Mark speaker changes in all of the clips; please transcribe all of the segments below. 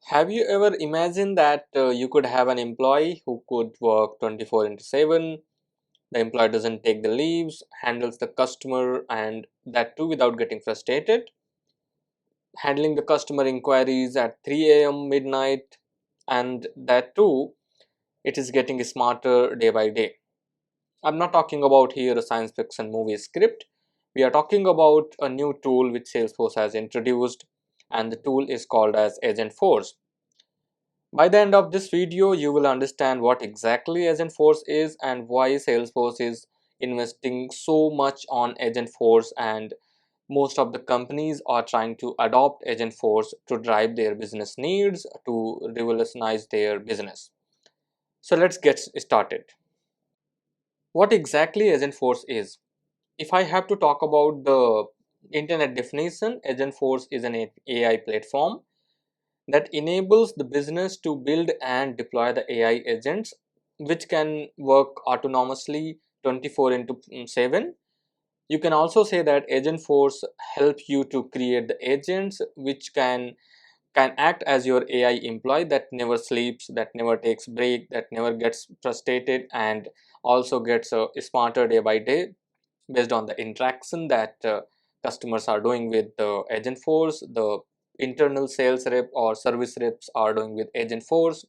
Speaker 1: Have you ever imagined that you could have an employee who could work 24 into 7? The employee doesn't take the leaves, handles the customer, and that too without getting frustrated, handling the customer inquiries at 3 a.m., midnight, and that too, it is getting smarter day by day. I'm not talking about here a science fiction movie script. We are talking about a new tool which Salesforce has introduced, and the tool is called as Agentforce. By the end of this video, you will understand what exactly Agentforce is and why Salesforce is investing so much on Agentforce, and most of the companies are trying to adopt Agentforce to drive their business needs, to revolutionize their business. So let's get started. What exactly Agentforce is? If I have to talk about the internet definition, Agentforce is an AI platform that enables the business to build and deploy the AI agents which can work autonomously 24 into 7. You can also say that Agentforce help you to create the agents which can act as your AI employee that never sleeps, that never takes break, that never gets frustrated, and also gets smarter day by day based on the interaction that customers are doing with the Agentforce, the internal sales rep or service reps are doing with Agentforce.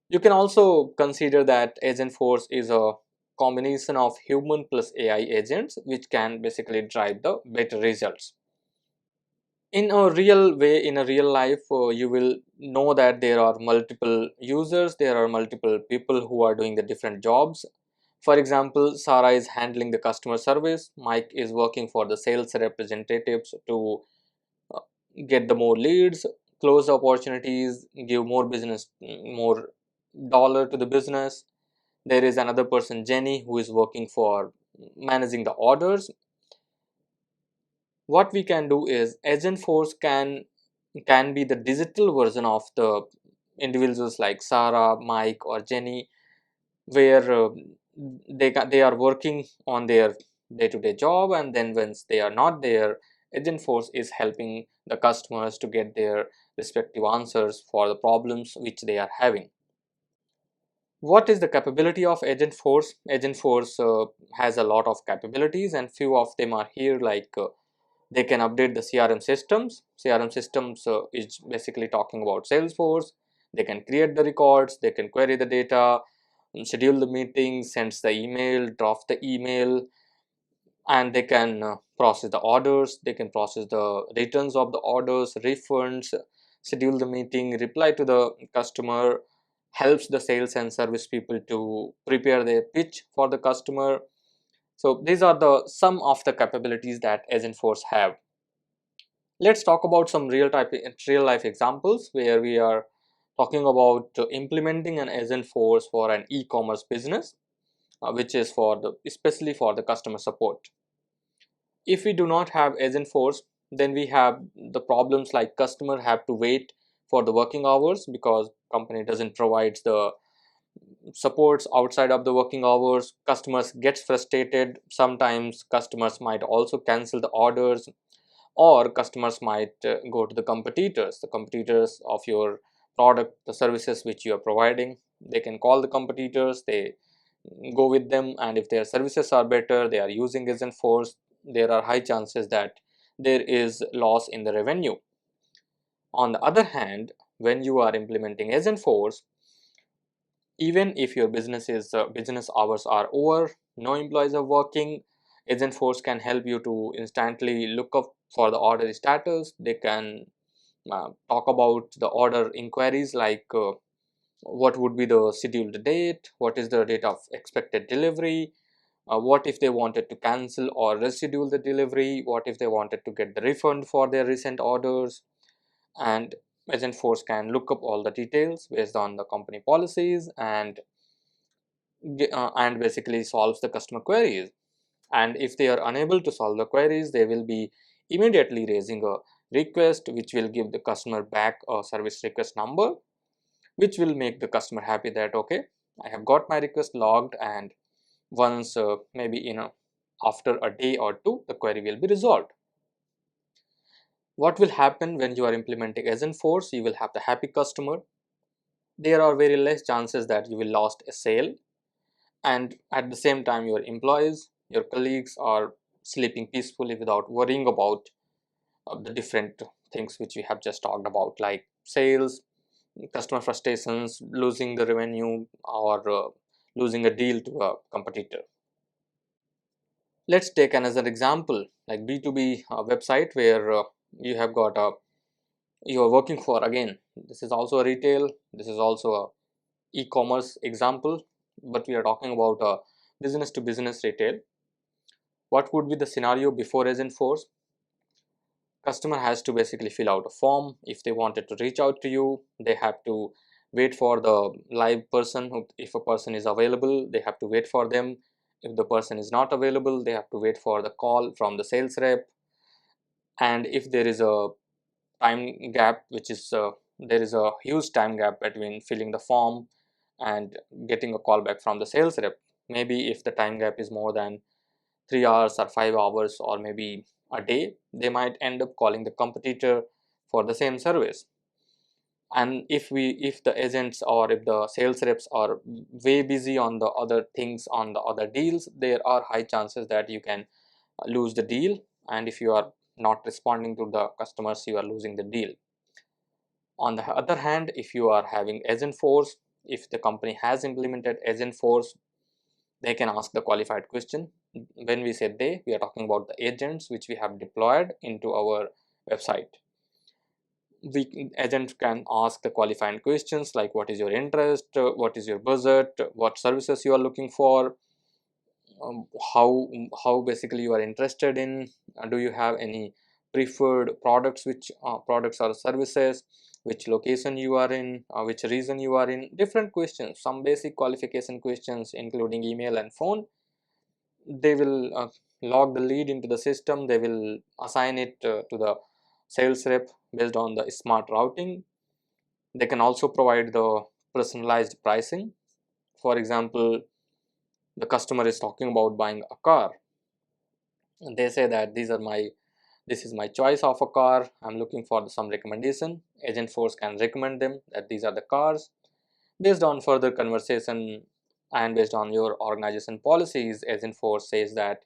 Speaker 1: You can also consider that Agentforce is a combination of human plus AI agents which can basically drive the better results. In a real way, in a real life, you will know that there are multiple users, there are multiple people who are doing the different jobs. For example, Sarah is handling the customer service, Mike is working for the sales representatives to uh, get the more leads, close the opportunities, give more business, more dollar to the business. There is another person, Jenny, who is working for managing the orders. What we can do is Agentforce can be the digital version of the individuals like Sarah, Mike, or Jenny, where they are working on their day-to-day job, and then once they are not there, Agentforce is helping the customers to get their respective answers for the problems which they are having. What is the capability of Agentforce? Agentforce has a lot of capabilities, and few of them are here, like they can update the CRM systems. CRM systems is basically talking about Salesforce. They can create the records, they can query the data, schedule the meetings, sends the email, draft the email, and they can process the orders, they can process the returns of the orders, refunds, schedule the meeting, reply to the customer, helps the sales and service people to prepare their pitch for the customer. So these are the some of the capabilities that Agentforce have. Let's talk about some real life examples where we are talking about implementing an Agentforce for an e-commerce business, which is for the especially for the customer support. If we do not have Agentforce, then we have the problems like customer have to wait for the working hours because company doesn't provide the supports outside of the working hours. Customers gets frustrated. Sometimes customers might also cancel the orders, or customers might go to the competitors of your product, the services which you are providing. They can call the competitors, they go with them, and if their services are better, they are using Agentforce, there are high chances that there is loss in the revenue. On the other hand, when you are implementing Agentforce, even if your business hours are over, no employees are working, Agentforce can help you to instantly look up for the order status. They can talk about the order inquiries like what would be the scheduled date, what is the date of expected delivery, what if they wanted to cancel or reschedule the delivery, what if they wanted to get the refund for their recent orders. And Agentforce can look up all the details based on the company policies and basically solves the customer queries. And if they are unable to solve the queries, they will be immediately raising a request which will give the customer back a service request number, which will make the customer happy that okay, I have got my request logged, and once maybe after a day or two, the query will be resolved. What will happen when you are implementing Agentforce? You will have the happy customer. There are very less chances that you will lost a sale, and at the same time your employees, your colleagues are sleeping peacefully without worrying about the different things which we have just talked about, like sales, customer frustrations, losing the revenue, or losing a deal to a competitor. Let's take another example, like B2B website where you have got a you are working for. Again, this is also a retail, this is also a e-commerce example, but we are talking about a business to business retail. What would be the scenario before Agentforce? Customer has to basically fill out a form. If they wanted to reach out to you, they have to wait for the live person. If a person is available, they have to wait for them. If the person is not available, they have to wait for the call from the sales rep. And if there is a time gap, which is there is a huge time gap between filling the form and getting a call back from the sales rep. Maybe if the time gap is more than 3 hours or 5 hours or maybe a day, they might end up calling the competitor for the same service. And if the agents or if the sales reps are way busy on the other things, on the other deals, there are high chances that you can lose the deal. And if you are not responding to the customers, you are losing the deal. On the other hand, if you are having Agentforce, if the company has implemented Agentforce, they can ask the qualified question. When we say they, we are talking about the agents which we have deployed into our website. Agents can ask the qualifying questions like what is your interest, what is your budget, what services you are looking for, how basically you are interested in, do you have any preferred products, which products or services, which location you are in, which region you are in. Different questions, some basic qualification questions including email and phone. They will log the lead into the system. They will assign it to the sales rep based on the smart routing. They can also provide the personalized pricing. For example, the customer is talking about buying a car, and they say that this is my choice of a car. I'm looking for some recommendation. Agentforce can recommend them that these are the cars. Based on further conversation and based on your organization policies, Agentforce says that,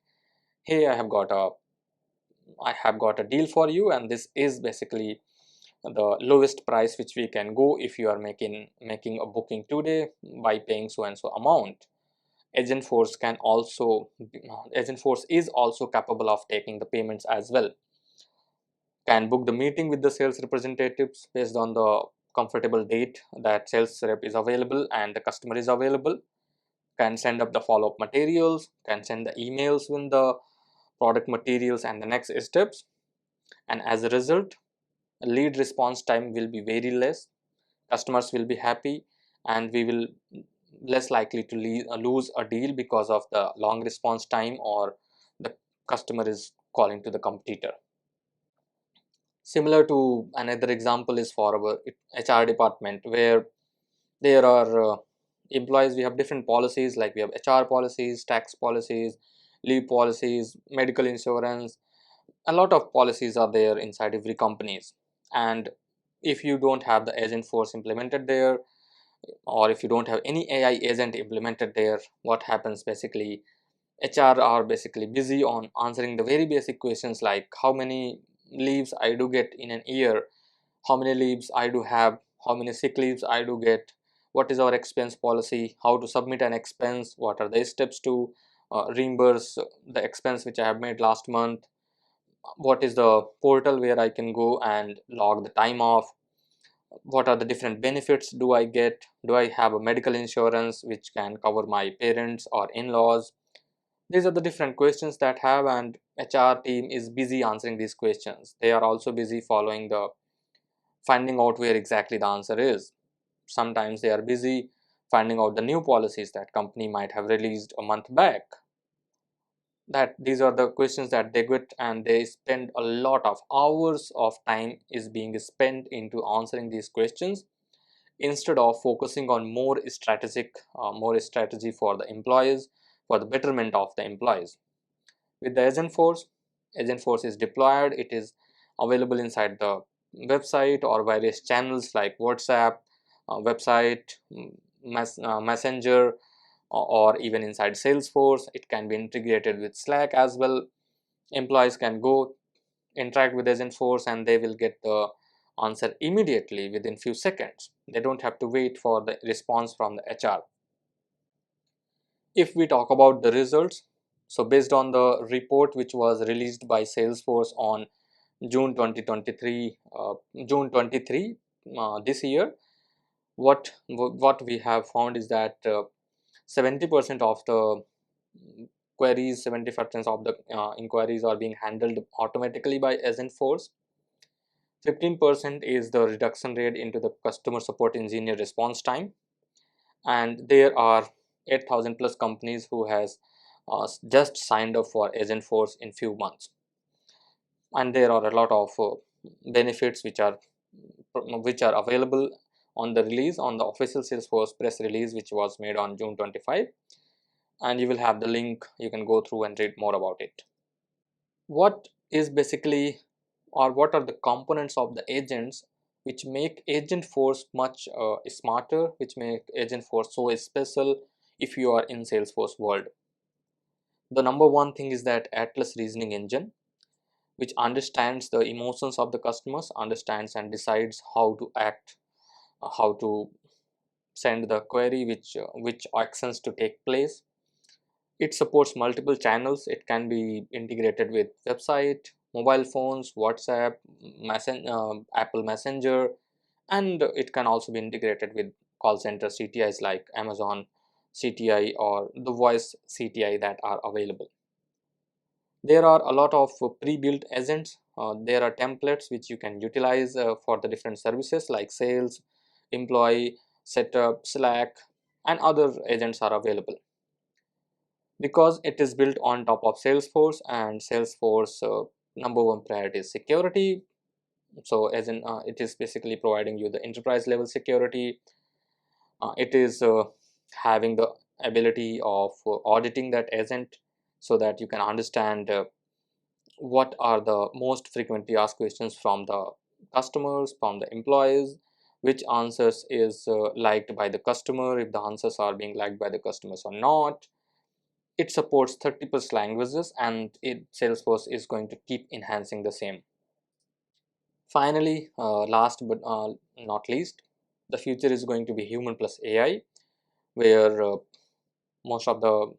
Speaker 1: hey, I have got a deal for you, and this is basically the lowest price which we can go if you are making a booking today by paying so and so amount. Agentforce can also Agentforce is also capable of taking the payments as well. Can book the meeting with the sales representatives based on the comfortable date that sales rep is available and the customer is available. Can send up the follow-up materials, can send the emails with the product materials and the next steps. And as a result, lead response time will be very less. Customers will be happy, and we will less likely to lose a deal because of the long response time or the customer is calling to the competitor. Similar to another example is for our HR department, where there are employees. We have different policies, like we have HR policies, tax policies, leave policies, medical insurance. A lot of policies are there inside every companies. And if you don't have the Agentforce implemented there, or if you don't have any AI agent implemented there, what happens basically, HR are basically busy on answering the very basic questions like how many leaves I do get in an year, how many leaves I do have, how many sick leaves I do get, what is our expense policy, how to submit an expense, what are the steps to reimburse the expense which I have made last month, what is the portal where I can go and log the time off, what are the different benefits do I get, do I have a medical insurance which can cover my parents or in-laws. These are the different questions that have, and HR team is busy answering these questions. They are also busy following the finding out where exactly the answer is. Sometimes they are busy finding out the new policies that company might have released a month back. That these are the questions that they get, and they spend a lot of hours of time is being spent into answering these questions instead of focusing on more strategy for the employees, for the betterment of the employees. With the Agentforce is deployed, it is available inside the website or various channels like WhatsApp, website, Messenger, or even inside Salesforce. It can be integrated with Slack as well. Employees can go interact with Agentforce and they will get the answer immediately within few seconds. They don't have to wait for the response from the HR. If we talk about the results, so based on the report which was released by Salesforce on June 2023, June 23 this year, what we have found is that 70% of the queries, 70% of the inquiries are being handled automatically by Agentforce. 15% is the reduction rate into the customer support engineer response time, and there are 8,000 plus companies who has just signed up for Agentforce in few months, and there are a lot of benefits which are available on the release, on the official Salesforce press release which was made on June 25, and you will have the link. You can go through and read more about it. What is basically, or what are the components of the agents which make Agentforce much smarter, which make Agentforce so special if you are in Salesforce world? The number one thing is that Atlas reasoning engine, which understands the emotions of the customers, understands and decides how to act, how to send the query, which actions to take place. It supports multiple channels. It can be integrated with website, mobile phones, WhatsApp, Apple Messenger, and it can also be integrated with call center CTIs like Amazon CTI or the voice CTI that are available. There are a lot of pre-built agents. There are templates which you can utilize for the different services like sales, employee, setup, Slack, and other agents are available. Because it is built on top of Salesforce, and Salesforce number one priority is security. So as in it is basically providing you the enterprise level security. It is having the ability of auditing that agent so that you can understand what are the most frequently asked questions from the customers, from the employees, which answers is liked by the customer, if the answers are being liked by the customers or not. It supports 30 plus languages, and Salesforce is going to keep enhancing the same. Finally, last but not least, the future is going to be human plus AI, where most of the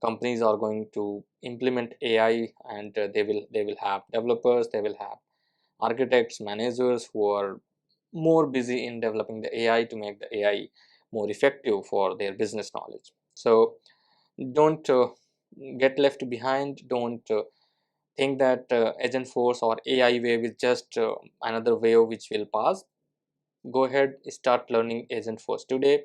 Speaker 1: companies are going to implement AI, and they will have developers, they will have architects, managers who are more busy in developing the AI to make the AI more effective for their business knowledge. So don't get left behind. Don't think that Agentforce or AI wave is just another wave which will pass. Go ahead, start learning Agentforce today.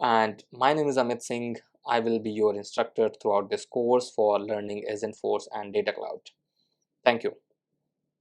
Speaker 1: And my name is Amit Singh. I will be your instructor throughout this course for learning Agentforce and Data Cloud. Thank you.